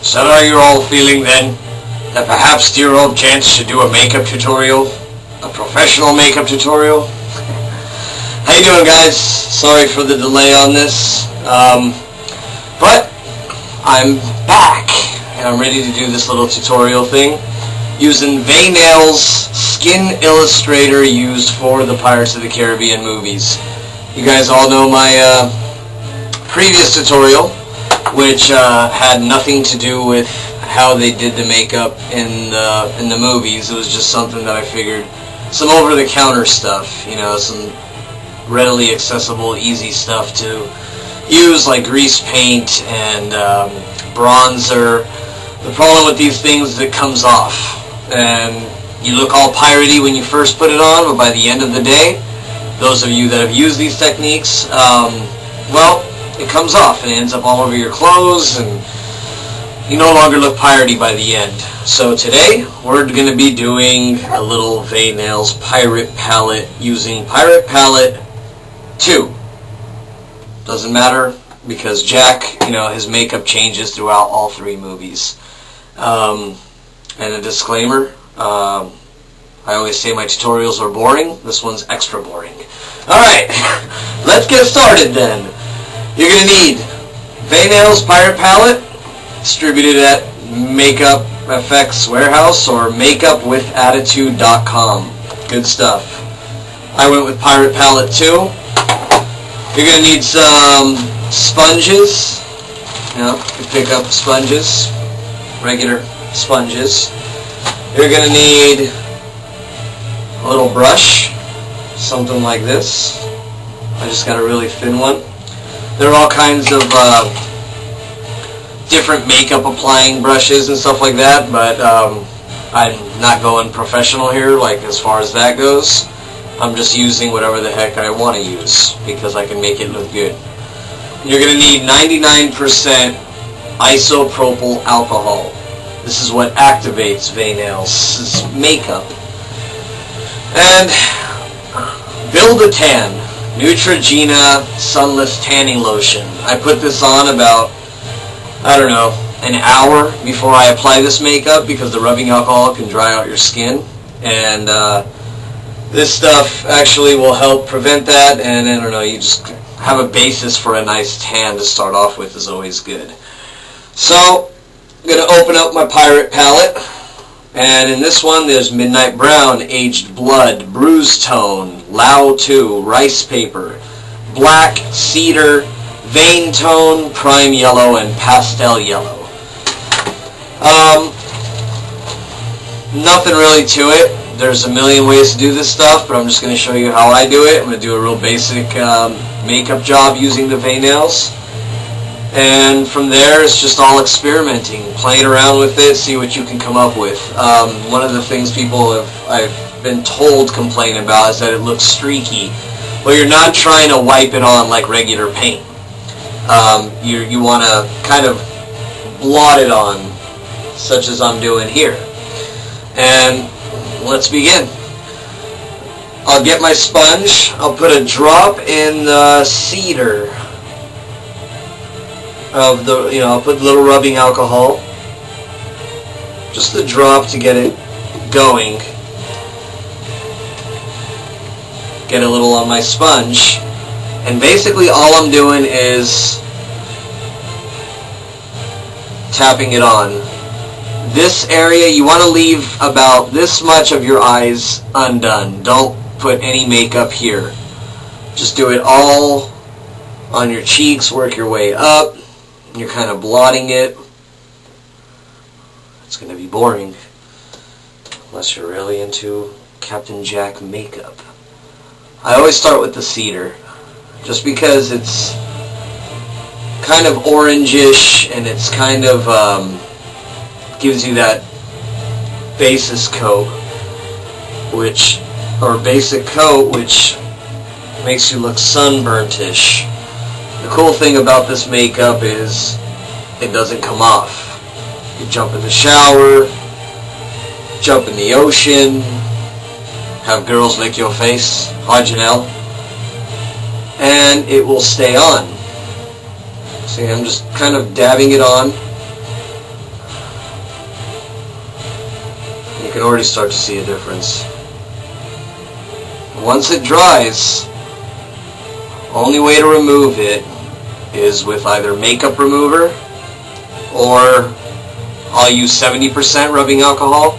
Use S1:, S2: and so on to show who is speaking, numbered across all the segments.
S1: So are you all feeling then that perhaps dear old Chance should do a makeup tutorial? A professional makeup tutorial? How you doing, guys? Sorry for the delay on this. But I'm back and I'm ready to do this little tutorial thing using Vaynail's Skin Illustrator used for the Pirates of the Caribbean movies. You guys all know my previous tutorial, which had nothing to do with how they did the makeup in the movies. It was just something that I figured, some over-the-counter stuff, you know, some readily accessible, easy stuff to use, like grease paint and bronzer. The problem with these things is it comes off, and you look all piratey when you first put it on, but by the end of the day, those of you that have used these techniques, well, it comes off and it ends up all over your clothes, and you no longer look piratey by the end. So today, we're going to be doing a little Vaynail's Pirate Palette using Pirate Palette 2. Doesn't matter, because Jack, you know, his makeup changes throughout all three movies. And a disclaimer, I always say my tutorials are boring. This one's extra boring. Alright, let's get started then. You're going to need Vaynail's Pirate Palette, distributed at Makeup FX Warehouse or makeupwithattitude.com. Good stuff. I went with Pirate Palette 2. You're going to need some sponges. You know, you pick up sponges, regular sponges. You're going to need a little brush, something like this. I just got a really thin one. There are all kinds of different makeup applying brushes and stuff like that, but I'm not going professional here, like as far as that goes. I'm just using whatever the heck I want to use because I can make it look good. You're going to need 99% isopropyl alcohol. This is what activates Vaynail's makeup. And Build a Tan Neutrogena Sunless Tanning Lotion. I put this on about, I don't know, an hour before I apply this makeup because the rubbing alcohol can dry out your skin, and this stuff actually will help prevent that, and I don't know, you just have a basis for a nice tan to start off with is always good. So, I'm going to open up my Pirate Palette, and in this one there's Midnight Brown, Aged Blood, Bruise Tone, Lao 2, Rice Paper, Black, Cedar, Vein Tone, Prime Yellow, and Pastel Yellow. Nothing really to it. There's a million ways to do this stuff, but I'm just going to show you how I do it. I'm going to do a real basic makeup job using the Vaynails. And from there, it's just all experimenting, playing around with it, see what you can come up with. One of the things I've been told complain about is that it looks streaky. Well, you're not trying to wipe it on like regular paint. You want to kind of blot it on, such as I'm doing here. And let's begin. I'll get my sponge. I'll put a drop in the cedar of the, you know, I'll put a little rubbing alcohol. Just a drop to get it going. Get a little on my sponge. And basically all I'm doing is tapping it on. This area, you want to leave about this much of your eyes undone. Don't put any makeup here. Just do it all on your cheeks, work your way up. You're kind of blotting it. It's going to be boring unless you're really into Captain Jack makeup. I always start with the cedar, just because it's kind of orangish and it's kind of gives you that basis coat, which makes you look sunburntish. The cool thing about this makeup is it doesn't come off. You jump in the shower, jump in the ocean, have girls lick your face, hi Janelle, and it will stay on. See, I'm just kind of dabbing it on. You can already start to see a difference. Once it dries, only way to remove it is with either makeup remover, or I'll use 70% rubbing alcohol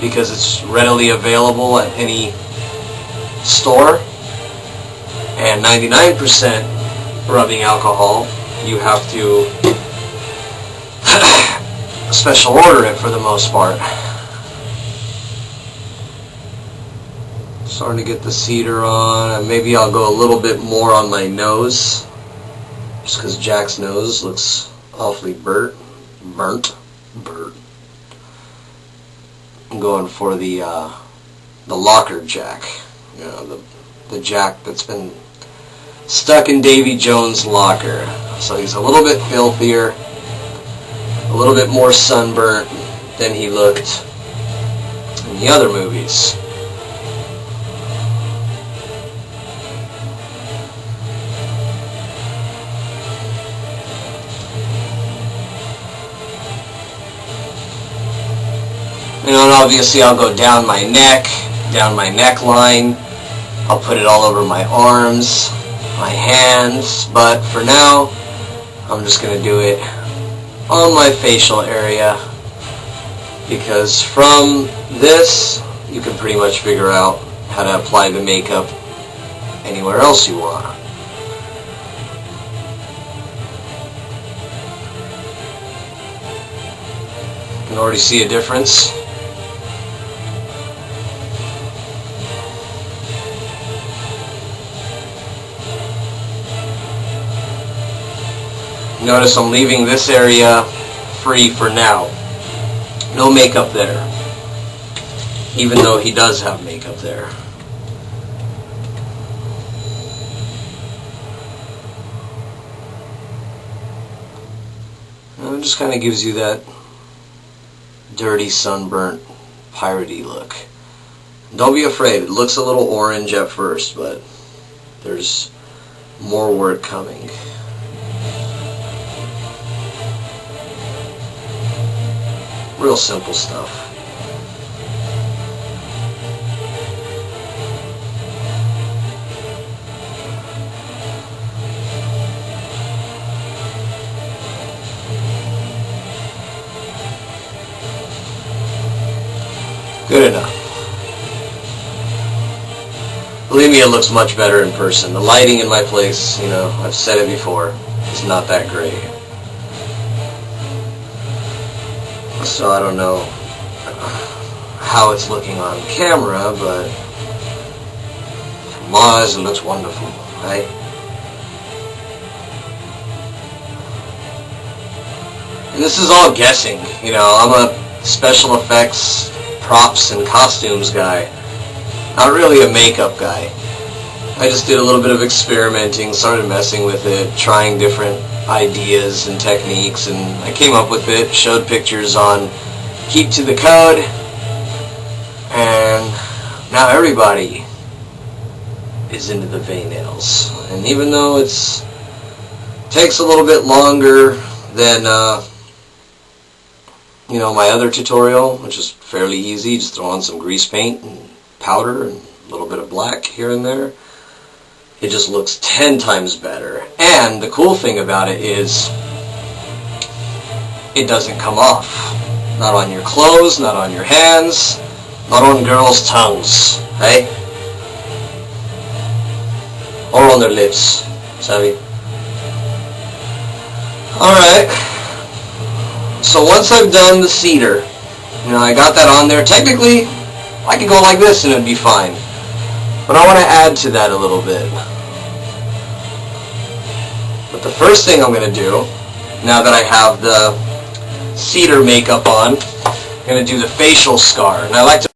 S1: because it's readily available at any store, and 99% rubbing alcohol you have to special order it for the most part. Starting to get the cedar on, and maybe I'll go a little bit more on my nose, just because Jack's nose looks awfully burnt. I'm going for the locker Jack, you know, the Jack that's been stuck in Davy Jones' locker. So he's a little bit filthier, a little bit more sunburnt than he looked in the other movies. You know, and obviously I'll go down my neck, down my neckline. I'll put it all over my arms, my hands, but for now, I'm just going to do it on my facial area, because from this, you can pretty much figure out how to apply the makeup anywhere else you want. You can already see a difference. Notice I'm leaving this area free for now. No makeup there, even though he does have makeup there. And it just kind of gives you that dirty, sunburnt, piratey look. Don't be afraid. It looks a little orange at first, but there's more work coming. Real simple stuff. Good enough. Believe me, it looks much better in person. The lighting in my place, you know, I've said it before, is not that great. So I don't know how it's looking on camera, but from my eyes it looks wonderful, right? And this is all guessing, you know. I'm a special effects, props, and costumes guy, not really a makeup guy. I just did a little bit of experimenting, started messing with it, trying different ideas and techniques, and I came up with it, showed pictures on Keep to the Code, and now everybody is into the V nails. And even though it takes a little bit longer than you know, my other tutorial, which is fairly easy, just throw on some grease paint and powder and a little bit of black here and there, it just looks 10 times better. And the cool thing about it is it doesn't come off. Not on your clothes, not on your hands, not on girls' tongues, right? Or on their lips, savvy? Alright, so once I've done the cedar, you know, I got that on there. Technically, I could go like this and it'd be fine. But I want to add to that a little bit. But the first thing I'm going to do, now that I have the cedar makeup on, I'm going to do the facial scar. And I like to